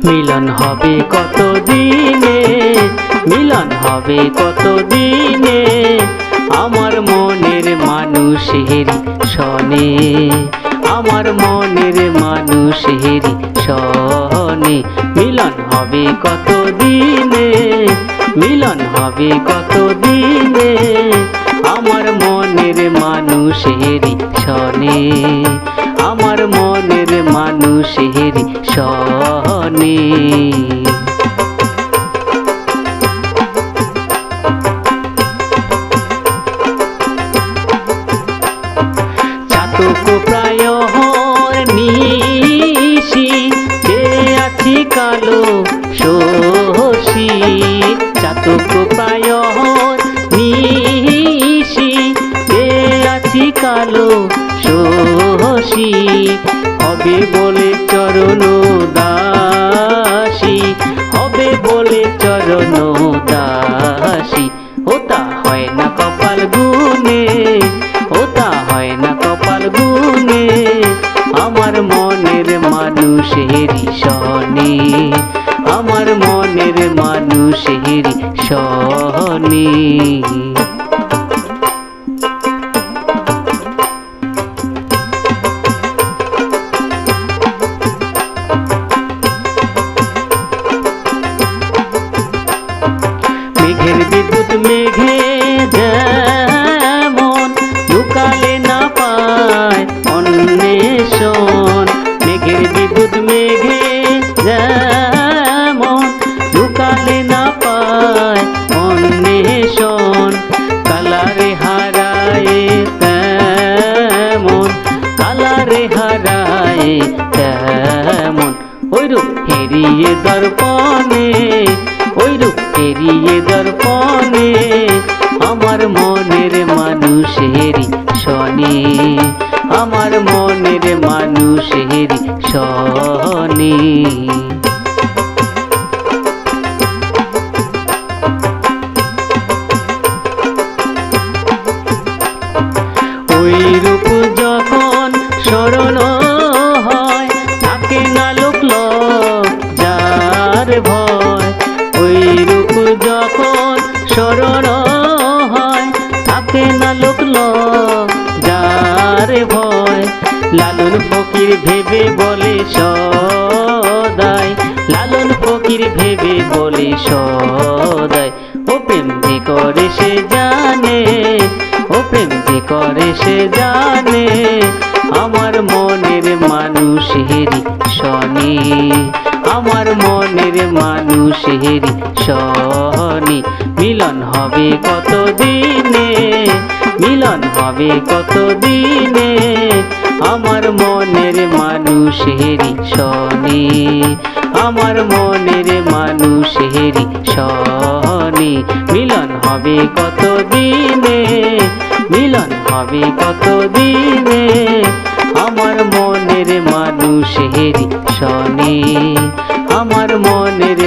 মিলন হবে কত দিনে, মিলন হবে কত দিনে, আমার মনের মানুষের সনে, আমার মনের মানুষের সনে। মিলন হবে কত দিনে, মিলন হবে কত দিনে, আমার মনের মানুষের সনে, আমার মনের মানুষের সনে। চাতক প্রায় নিশি কে আছি কালো শশী, চাতক প্রায় নিশি কে আছি কালো শশী, হবে বলে চরণ দাসী, হবে বলে চরণ দাসী। ওটা হয় না কপাল গুনে, ওটা হয় না কপাল গুনে, আমার মনের মানুষের সনে, আমার মনের মানুষের সনে। মেঘের বিদ্যুৎ মেঘে যেমন লুকালে না পায় অন্বেষণ, মেঘের বিদ্যুৎ মেঘে যেমন লুকালে না পায় অন্বেষণ, কালারে হারায় তেমন, কালারে হারায় তেমন, ওইরূপ হেরিয়ে দর্পণে, ওইরূপ হেরিয়ে দর্পণে, আমার মনের মানুষের সনে, আমার মনের মানুষের সনে। ওইরূপ যখন স্মরণ হয়, থাকে না লোক লজ্জার ভয়, ওইরূপ যখন স্মরণ হয়, থাকে না লোক লজ্জার ভয়। লালন ফকির ভেবে বলে সদাই, লালন ফকির ভেবে বলে সদাই, ও প্রেম যে করে সে জানে, ও প্রেম যে করে সে জানে, আমার মনের মানুষের সনে, আমার মনের মানুষের সনে। মিলন হবে কত দিনে, মিলন হবে কত দিনে, আমার মনের মানুষের সনে, আমার মনের মানুষের সনে। মিলন হবে কত দিনে, মিলন হবে কত দিনে, আমার মনের মানুষের সনে, আমার মনের